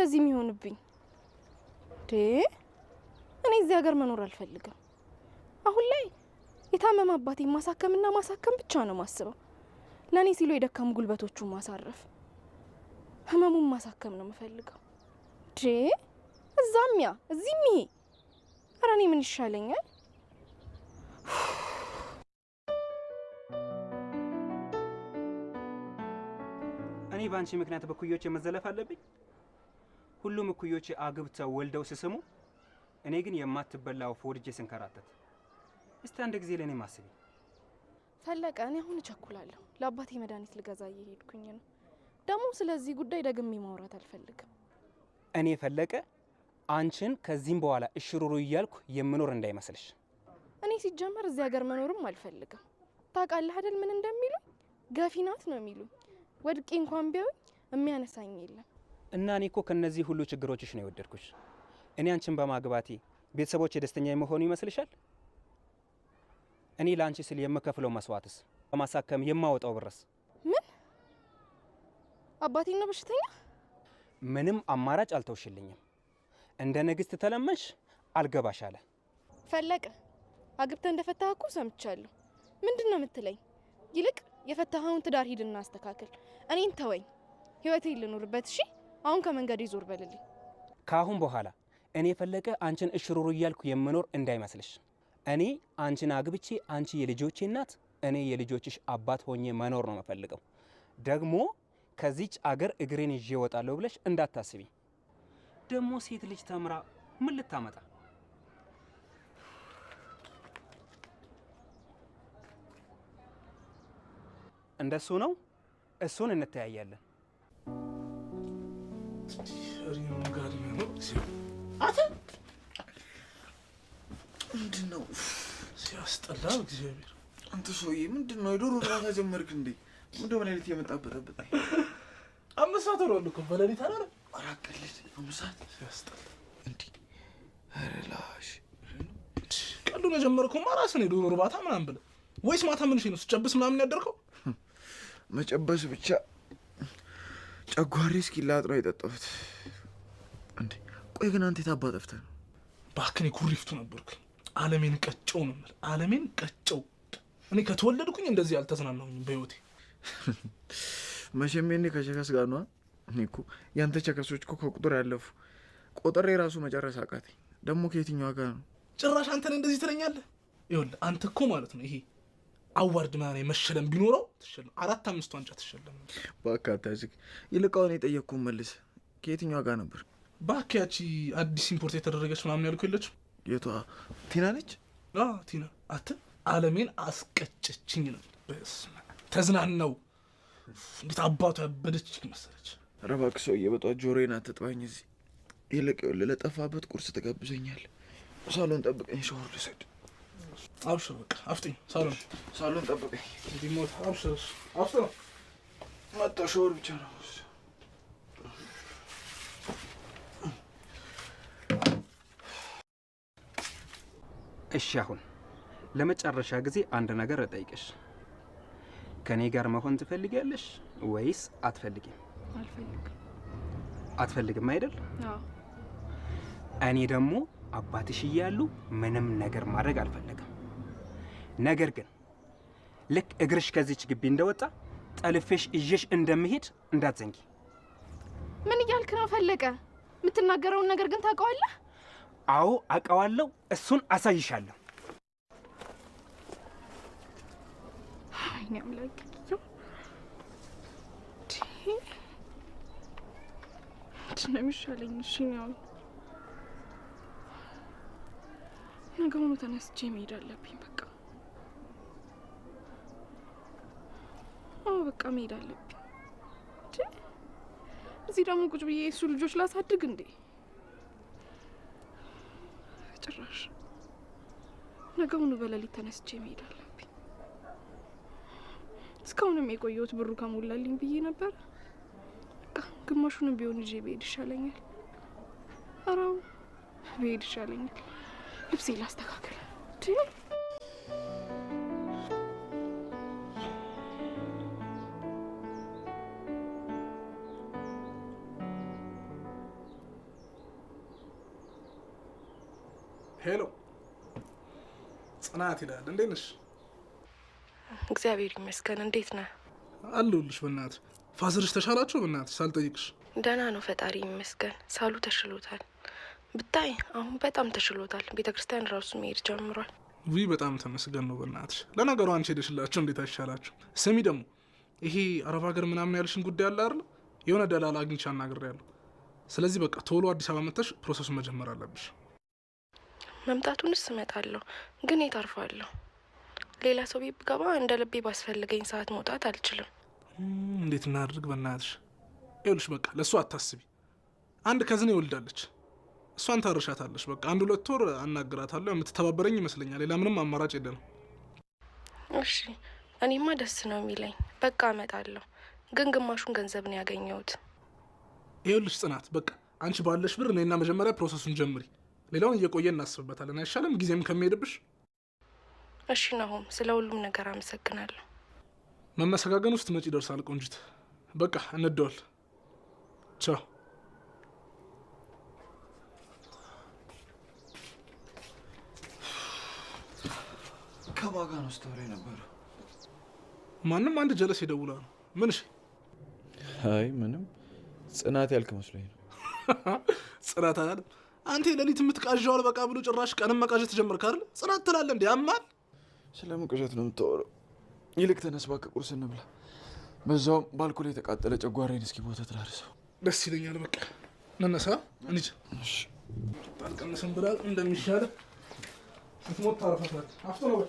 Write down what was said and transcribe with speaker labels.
Speaker 1: እንደዚህ የሚሆንብኝ? እኔ እዚህ ሀገር መኖር አልፈልግም። አሁን ላይ የታመመ አባቴን ማሳከምና ማሳከም ብቻ ነው ማስበው። ለኔ ሲሉ የደከሙ ጉልበቶቹን ማሳረፍ፣ ህመሙን ማሳከም ነው የምፈልገው። እዛም ያ እዚህም ይሄ። ኧረ እኔ ምን ይሻለኛል?
Speaker 2: እኔ ባንቺ ምክንያት በኩዮቼ መዘለፍ አለብኝ? ሁሉም እኩዮቼ አግብተው ወልደው ሲስሙ፣ እኔ ግን የማትበላው ወልጄ ስንከራተት። እስቲ አንድ ጊዜ ለኔ ማስቢ።
Speaker 1: ፈለቀ፣ እኔ አሁን እቸኩላለሁ። ለአባቴ መድኃኒት ልገዛ እየሄድኩኝ ነው። ደግሞ ስለዚህ ጉዳይ ደግሜ ማውራት አልፈልግም።
Speaker 2: እኔ ፈለቀ አንቺን ከዚህም በኋላ እሽሩሩ እያልኩ የምኖር እንዳይመስልሽ።
Speaker 1: እኔ ሲጀመር እዚህ ሀገር መኖርም አልፈልግም። ታውቃለህ አይደል ምን እንደሚሉ? ገፊ ናት ነው የሚሉኝ። ወድቄ እንኳን ቢሆን የሚያነሳኝ የለም።
Speaker 2: እና እኔ እኮ ከነዚህ ሁሉ ችግሮችሽ ነው የወደድኩሽ። እኔ አንቺን በማግባቴ ቤተሰቦቼ ደስተኛ የመሆኑ ይመስልሻል? እኔ ለአንቺ ስል የምከፍለው መስዋዕትስ፣ በማሳከም የማወጣው ብርስ?
Speaker 1: ምን አባቴ ነው በሽተኛ?
Speaker 2: ምንም አማራጭ አልተውሽልኝም። እንደ ንግስት ተለመንሽ አልገባሽ አለ።
Speaker 1: ፈለቀ፣ አግብተህ እንደፈታህ እኮ ሰምቻለሁ። ምንድነው የምትለኝ? ይልቅ የፈታኸውን ትዳር ሂድና አስተካክል። እኔን ተወኝ፣ ህይወቴን ልኖርበት። እሺ፣ አሁን ከመንገድ ይዞር በልልኝ።
Speaker 2: ካሁን በኋላ እኔ ፈለቀ አንቺን እሽሩሩ እያልኩ የምኖር እንዳይመስልሽ። እኔ አንቺን አግብቼ አንቺ የልጆቼ እናት፣ እኔ የልጆችሽ አባት ሆኜ መኖር ነው የምፈልገው። ደግሞ ከዚች አገር እግሬን ይዤ እወጣለሁ ብለሽ እንዳታስቢ። ደግሞ ሴት ልጅ ተምራ ምን ልታመጣ? እንደሱ ነው። እሱን እንተያያለን።
Speaker 3: ምንድነው ሲያስጠላ? እግዚአብሔር አንተ ሰውዬ ምንድነው? የዶሮ እርባታ ጀመርክ እንዴ? ምንድነው በሌሊት የመጣበጠብጥ?
Speaker 4: 5 ሰዓት ሆኗል እኮ በሌሊት አለ።
Speaker 3: አራቀልት 5 ሰዓት ሲያስጠላ እንዴ! አረላሽ
Speaker 4: ቀሉ ነው ጀመርኩማ። ራስህ ነው የዶሮ እርባታ ምናምን ብለህ ወይስ ማታ ምን ነው ስጨብስ ምናምን ያደርከው?
Speaker 3: መጨበስ ብቻ ጨጓሬ እስኪላጥ ነው የጠጣሁት። እንዴ ቆይ ግን አንተ የታባ ጠፍተህ ነው?
Speaker 4: ባክኔ ኩሪፍቱ ነበርኩ። ዓለሜን ቀጨው ነው ማለት ዓለሜን ቀጨው። እኔ ከተወለድኩኝ እንደዚህ አልተዝናናሁኝም በህይወቴ።
Speaker 3: መቼም የኔ ከሸከስ ጋር ነው። እኔ እኮ ያንተ ቸከሶች እኮ ከቁጥር ያለፉ። ቆጥሬ ራሱ መጨረስ አቃተኝ። ደግሞ ከየትኛው ጋር ነው?
Speaker 4: ጭራሽ አንተን እንደዚህ ትለኛለህ? ይኸውልህ አንተ እኮ ማለት ነው ይሄ አዋርድ ማኔ መሸለም ቢኖረው ትሸለም 4-5 ዋንጫ ትሸለም።
Speaker 3: ባካታ ዝግ ይልቃውን የጠየቅኩን መልስ። ከየትኛው ጋር ነበር?
Speaker 4: ባኪያቺ አዲስ ኢምፖርት የተደረገች ምናምን ያልኩ የለች?
Speaker 3: የቷ ቲና ነች?
Speaker 4: ቲና አተ ዓለሜን አስቀጨችኝ ነው። በስመ አብ ተዝናናው። እንዴት አባቱ ያበደች መሰለች።
Speaker 3: ኧረ እባክህ ሰውዬ በጧት ጆሮዬን አትጥባኝ። እዚህ ይልቅ ይኸውልህ ለጠፋበት ቁርስ ትጋብዘኛል። ሳሎን ጠብቀኝ፣ ሻወር ልውሰድ።
Speaker 4: አብሽር በቃ አፍጥኝ።
Speaker 3: ሳሎን ጠብቀኝ።
Speaker 4: ዲሞት አብሽር አፍጥኝ።
Speaker 3: መጣሁ። ሻወር ብቻ ነው።
Speaker 2: እሺ አሁን ለመጨረሻ ጊዜ አንድ ነገር እጠይቅሽ። ከኔ ጋር መሆን ትፈልጊያለሽ ወይስ አትፈልጊም?
Speaker 1: አልፈልግም።
Speaker 2: አትፈልግም አይደል?
Speaker 1: አዎ።
Speaker 2: እኔ ደግሞ አባትሽ እያሉ ምንም ነገር ማድረግ አልፈልግም። ነገር ግን ልክ እግርሽ ከዚች ግቢ እንደወጣ ጠልፌሽ እየሽ እንደምሄድ እንዳትዘንጊ።
Speaker 1: ምን እያልክ ነው ፈለቀ? የምትናገረውን ነገር ግን ታውቀዋለህ?
Speaker 2: አዎ አውቀዋለሁ። እሱን አሳይሻለሁ።
Speaker 1: አይኔ አምላክ ነው የሚሻለኝ። እሺ ነው ነገሩን ተነስቼ መሄድ አለብኝ። በቃ በቃ መሄድ አለብኝ። እዚህ ደግሞ ቁጭ ብዬ እሱ ልጆች ላሳድግ እንዴ? ጭራሽ ነገሩን በሌሊት ተነስቼ መሄድ አለብኝ። እስካሁንም የቆየሁት ብሩ ከሞላልኝ ብዬ ነበር። በቃ ግማሹንም ቢሆን ይዤ ብሄድ ይሻለኛል። አራው ብሄድ ይሻለኛል። ልብሴ ላስተካክል።
Speaker 4: ሄሎ ጽናት ይላል። እንዴት ነሽ?
Speaker 1: እግዚአብሔር ይመስገን። እንዴት ነህ?
Speaker 4: አለሁልሽ። በእናትሽ ፋዘርሽ ተሻላቸው? በእናትሽ ሳልጠይቅሽ።
Speaker 1: ደህና ነው ፈጣሪ ይመስገን። ሳሉ ተሽሎታል። ብታይ አሁን በጣም ተሽሎታል። ቤተ ክርስቲያን ራሱ መሄድ ጀምሯል።
Speaker 4: ውይ በጣም ተመስገን ነው በእናትሽ። ለነገሩ አንቺ ሄደሽላቸው እንዴት አይሻላችሁ? ስሚ ደግሞ ይሄ አረብ ሀገር ምናምን ያልሽን ጉዳይ አለ አይደል? የሆነ ደላላ አግኝቼ አናግሬያለሁ። ስለዚህ በቃ ቶሎ አዲስ አበባ መጥተሽ ፕሮሰሱን መጀመር አለብሽ።
Speaker 1: መምጣቱንስ እመጣለሁ፣ ግን የት አርፋለሁ? ሌላ ሰው ቤት ብገባ እንደ ልቤ ባስፈልገኝ ሰዓት መውጣት አልችልም።
Speaker 4: እንዴት እናድርግ በእናትሽ? ይኸውልሽ በቃ ለእሱ አታስቢ። አንድ ከዝን ይወልዳለች፣ እሷን ታርሻታለሽ። በቃ 1-2 ወር አናግራታለሁ። የምትተባበረኝ ይመስለኛል። ሌላ ምንም አማራጭ የለንም።
Speaker 1: እሺ እኔማ ደስ ነው የሚለኝ። በቃ እመጣለሁ፣ ግን ግማሹን ገንዘብ ነው ያገኘሁት።
Speaker 4: ይኸውልሽ ጽናት በቃ አንቺ ባለሽ ብር እኔና መጀመሪያ ፕሮሰሱን ጀምሪ። ሌላውን እየቆየ እናስብበታለን። አይሻልም? ጊዜም ከሚሄድብሽ።
Speaker 1: እሺ ናሆም፣ ስለ ሁሉም ነገር አመሰግናለሁ።
Speaker 4: መመሰጋገን ውስጥ መጪ ይደርሳል። ቆንጅት በቃ እንደዋል። ቻው።
Speaker 3: ከማጋ ነው ስታወራ ነበር?
Speaker 4: ማንም አንድ ጀለስ የደውላ ነው። ምን? እሺ
Speaker 3: አይ ምንም፣ ጽናት ያልክ መስሎኝ ነው።
Speaker 4: ጽናት አላለም። አንተ የሌሊት የምትቃዣው አልበቃ ብሎ ጭራሽ ቀንም መቃዠት ተጀመርክ አይደል? ጽናት ትላለህ እንዴ? ያማል።
Speaker 3: ስለምን ቅዠት ነው የምታወራው? ይልቅ ተነስ እባክህ ቁርስ እንብላ። በዛውም ባልኮል የተቃጠለ ጨጓራዬን እስኪሞት ትላርሰው።
Speaker 4: ደስ ይለኛል። በቃ ነነሳ እንጂ እሺ፣ ታልቀነስም ብላ እንደሚሻለ ስትሞት ታረፈታል። አፍቶ ነው